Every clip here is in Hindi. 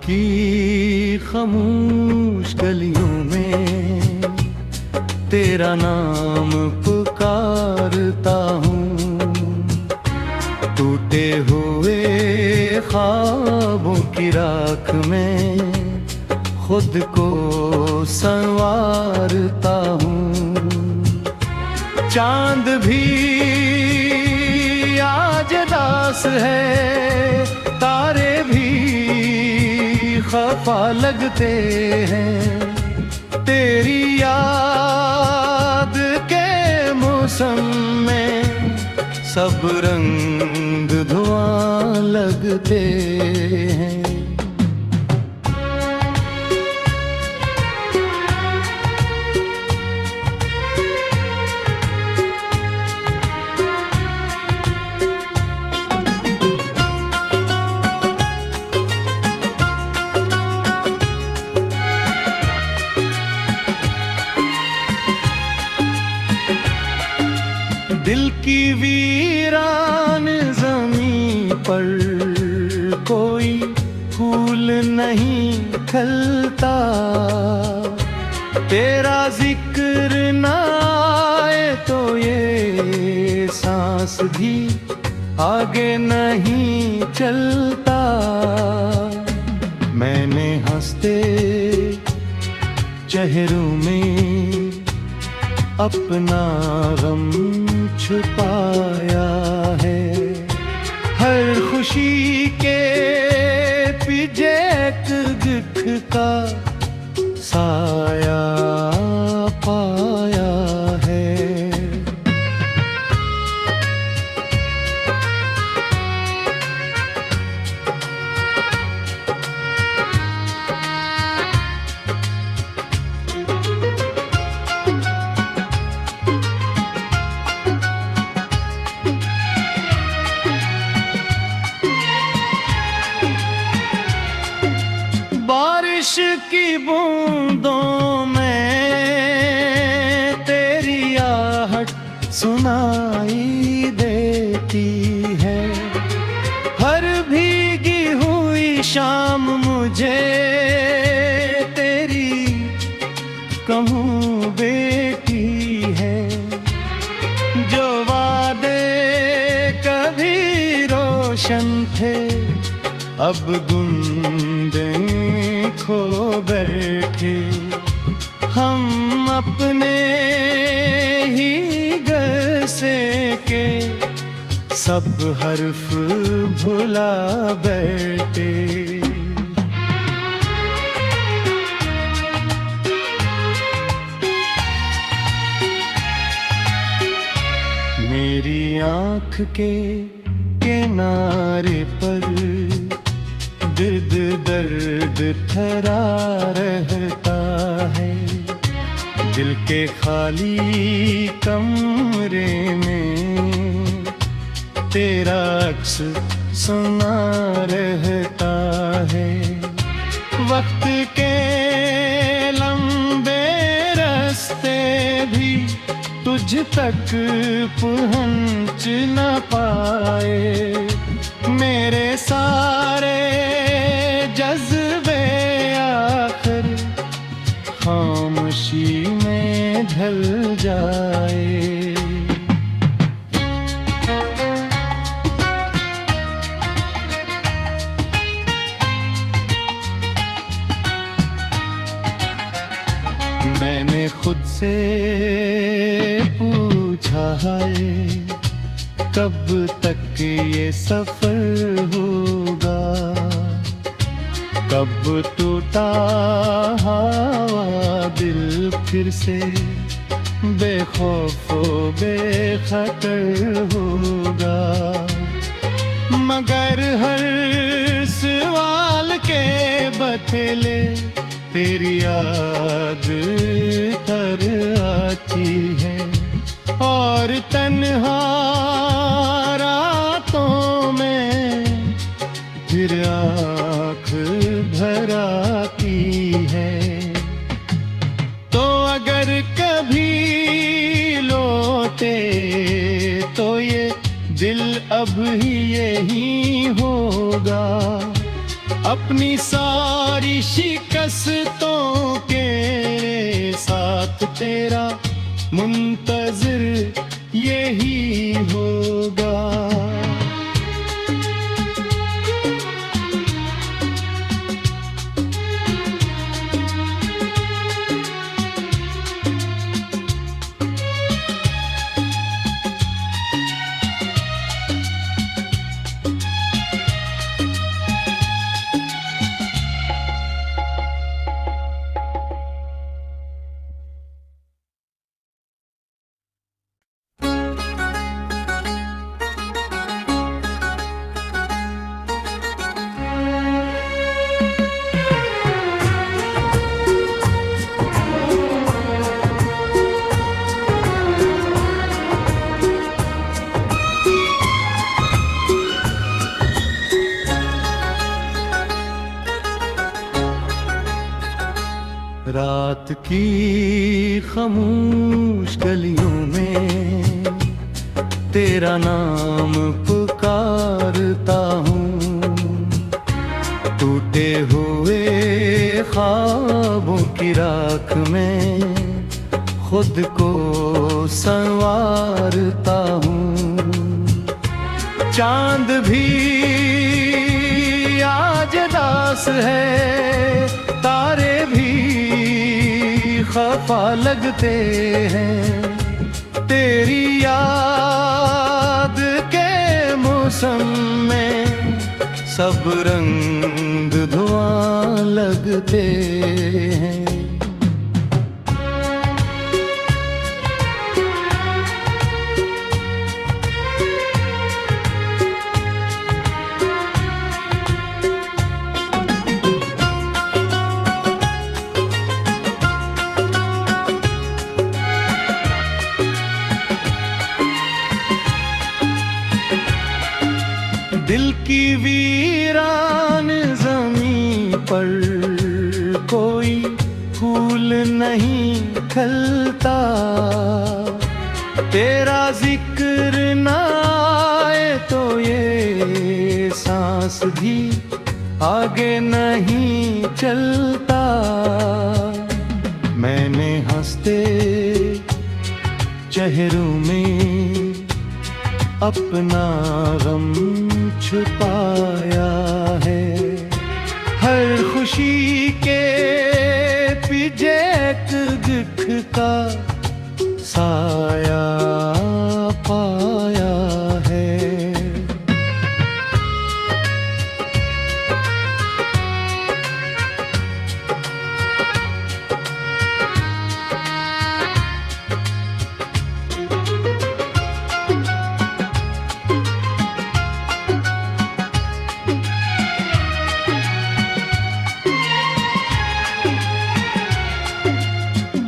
की खामोश गलियों में तेरा नाम पुकारता हूँ। टूटे हुए ख्वाबों की राख में खुद को संवारता हूँ। चांद भी आज दास है, तारे भी खफा लगते हैं। तेरी याद के मौसम में सब रंग धुआं लगते हैं। दिल की वीरान ज़मीं पर कोई फूल नहीं खिलता। तेरा जिक्र न आए तो ये सांस भी आगे नहीं चलता। मैंने हंसते चेहरों में अपना गम छुपाया है। हर खुशी के पीछे एक दुख का साया पाया है। बारिश की बूंदों में तेरी आहट सुनाई देती है। हर भीगी हुई शाम मुझे तेरी कहूँ बेटी है। जो वादे कभी रोशन थे अब गुंदे खो बैठे। हम अपने ही घर से के सब हर्फ भुला बैठे। मेरी आँख के किनारे पर दर्द दर्द ठहरा रहता है। दिल के खाली कमरे में तेरा अक्स सुना रहता है। वक्त के लंबे रास्ते भी तुझ तक पहुँच न पाए। मेरे सारे जज्बे आखिर खामोशी में ढल जाए। मैंने खुद से पूछा है कब तक ये सफर होगा। कब टूटा हवा दिल फिर से बेखौफ बेखतर होगा। मगर हर सवाल के बदले तेरी याद तर आती है। और तन्हा रातों में फिर आँख भर आती है। तो अगर कभी लौटे तो ये दिल अब ही यही होगा। अपनी सारी शिकस्तों के साथ तेरा मुंतज़िर यही होगा। रात की खामोश गलियों में तेरा नाम पुकारता हूँ। टूटे हुए ख्वाबों की राख में खुद को संवारता हूँ। चांद भी आज दास है, तारे भी खफा लगते हैं। तेरी याद के मौसम में सब रंग धुआं लगते हैं। दिल की वीरान ज़मीं पर कोई फूल नहीं खिलता। तेरा जिक्र न आए तो ये सांस भी आगे नहीं चलता। मैंने हंसते चेहरों में अपना गम छुपाया है। हर खुशी के पीछे एक दुख का साया पाया है।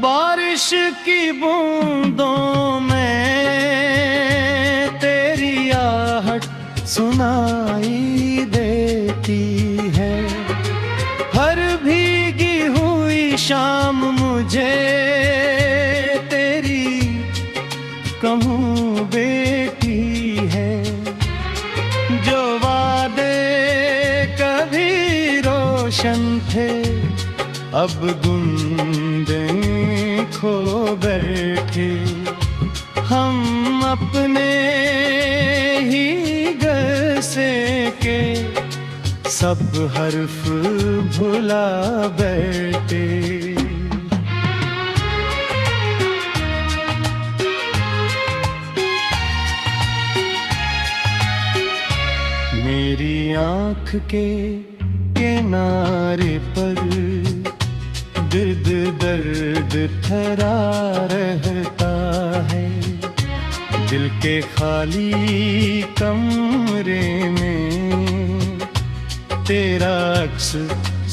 बारिश की बूंदों में तेरी आहट सुनाई देती है। हर भीगी हुई शाम मुझे तेरी कहूँ बेटी है। जो वादे कभी रोशन थे अब गुंदे खो बैठे। हम अपने ही घर से के सब हर्फ भुला बैठे। मेरी आँख के किनारे पर दर्द दर्द ठहरा रहता है। दिल के खाली कमरे में तेरा अक्स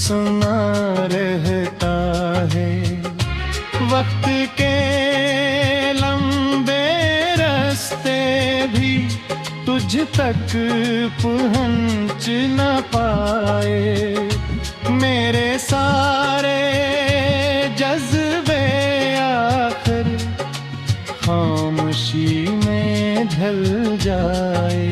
सुना रहता है। वक्त के लंबे रास्ते भी तुझ तक पहुँच न पाए। मेरे सारे जज्बे आखिर खामोशी में ढल जाए।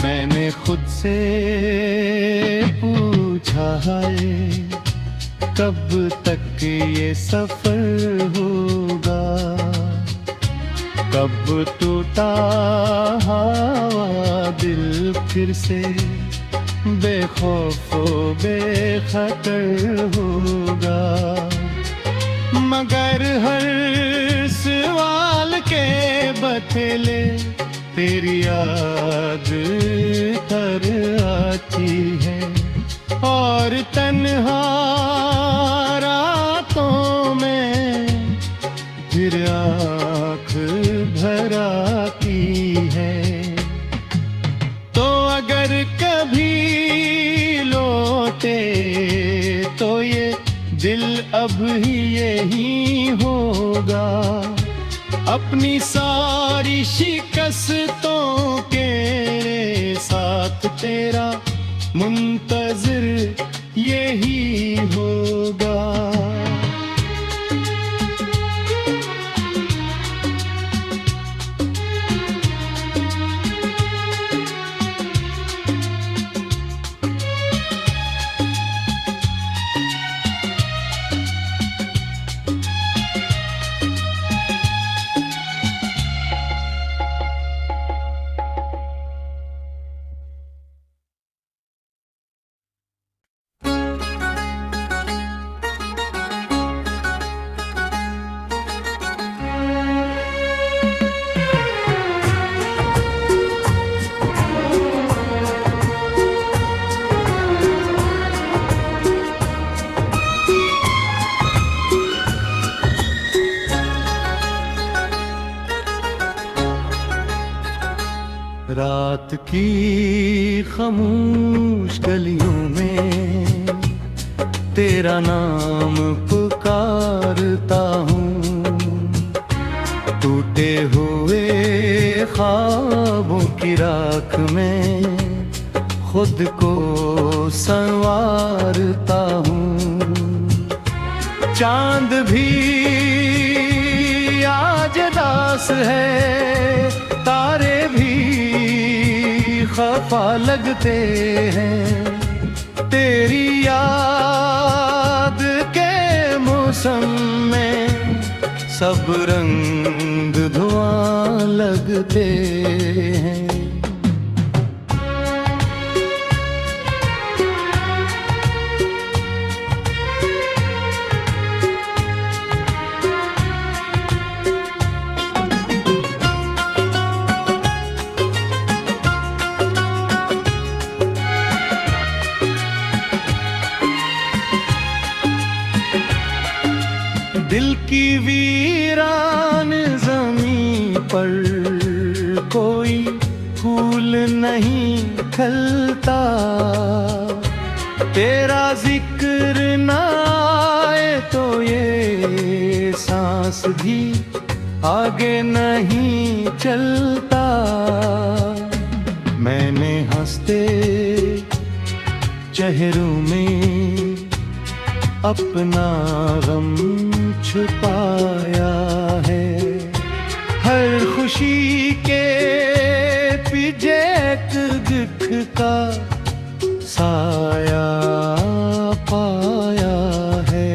मैंने खुद से पूछा है कब तक ये सफर होगा, कब टूटा हवा दिल फिर से बेखौफ बेखतर होगा। मगर हर सवाल के बदले तेरी याद तर आती है, और तन्हा रातों में फिर आँख भर आती है। तो अगर कभी लौटे तो ये दिल अब ही यही होगा, अपनी सारी शिकस्तों के साथ तेरा मुंतज़िर यही होगा। रात की खामोश गलियों में तेरा नाम पुकारता हूँ, टूटे हुए ख्वाबों की राख में खुद को संवारता हूँ। चांद भी आज दास है, तारे भी खफा लगते हैं, तेरी याद के मौसम में सब रंग धुआं लगते हैं। दिल की वीरान ज़मीं पर कोई फूल नहीं खिलता, तेरा जिक्र न आए तो ये सांस भी आगे नहीं चलता। मैंने हंसते चेहरों में अपना गम छुपाया है, हर खुशी के पीछे एक दुख का साया पाया है।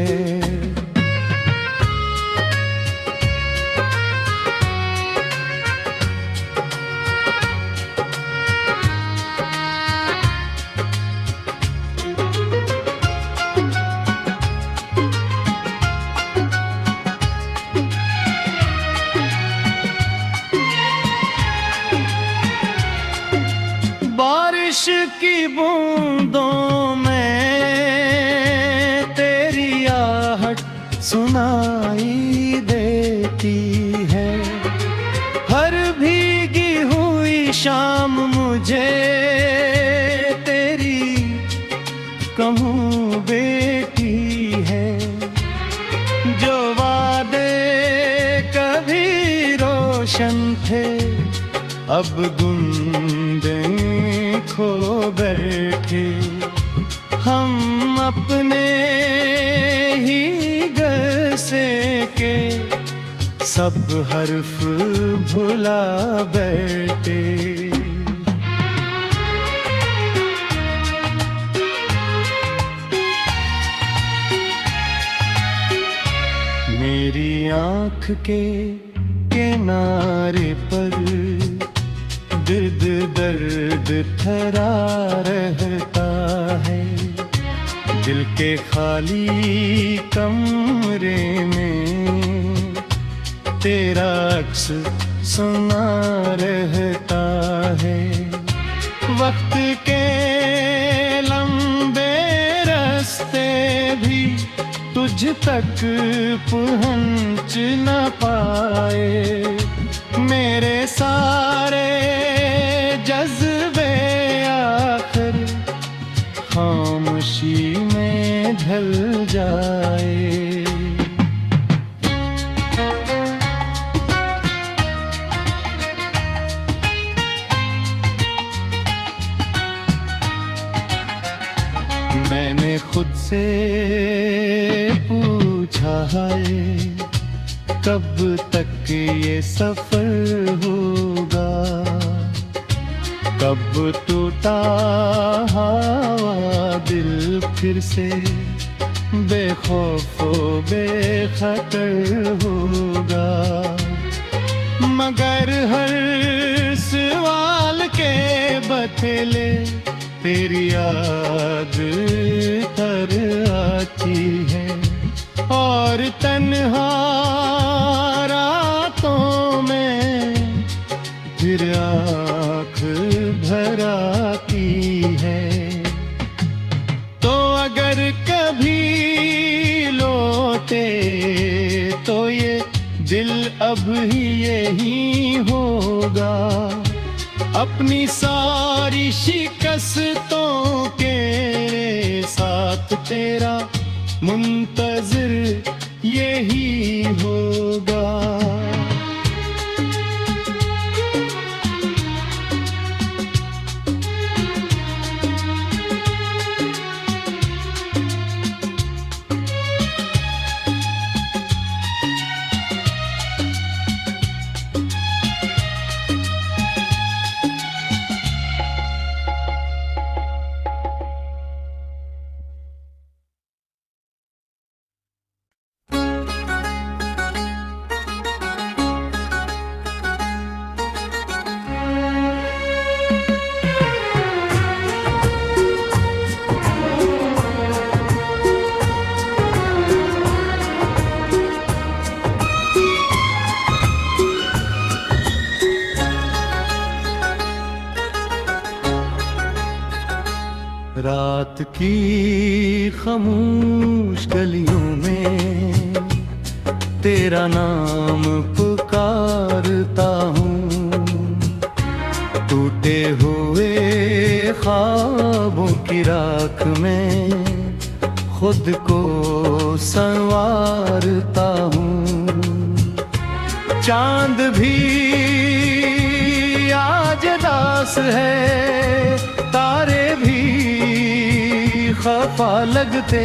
बारिश की बूंदों में तेरी आहट सुनाई देती है, हर भीगी हुई शाम मुझे तेरी कहूँ बेटी है। जो वादे कभी रोशन थे अब गुंदे खो बैठे, हम अपने ही घर से के सब हर्फ भुला बैठे। आँख के किनारे पर दर्द दर्द ठहरा रहता है। दिल के खाली कमरे में तेरा अक्स सुना रहता है। वक्त के लंबे रास्ते भी तुझ तक पहुंच न पाए। मेरे सारे जज्बे आखिर खामोशी में ढल जाए। मैंने खुद से पूछा है कब तक ये सफर होगा, कब टूटा हवा दिल फिर से बेखौफ बेखतर होगा। मगर हर सवाल के बदले तेरी याद तर आती है और तन्हा रातों में फिर आँख भर आती है। तो अगर कभी लौटे तो ये दिल अब ही यही होगा। अपनी सारी शिकस्तों के साथ तेरा मुंतज़िर यही होगा। रात की खामोश गलियों में तेरा नाम पुकारता हूँ। टूटे हुए ख्वाबों की राख में खुद को संवारता हूँ। चांद भी आज दास है, तारे भी खफा लगते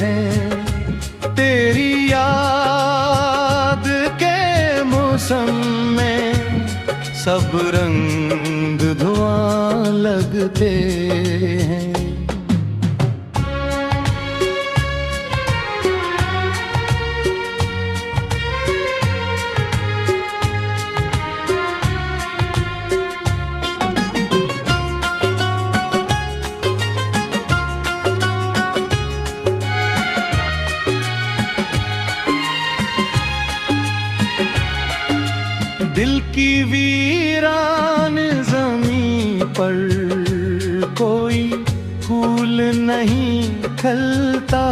हैं। तेरी याद के मौसम में सब रंग धुआं लगते हैं। दिल की वीरान ज़मीं पर कोई फूल नहीं खिलता।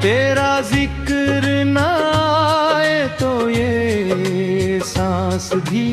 तेरा जिक्र ना आए तो ये सांस भी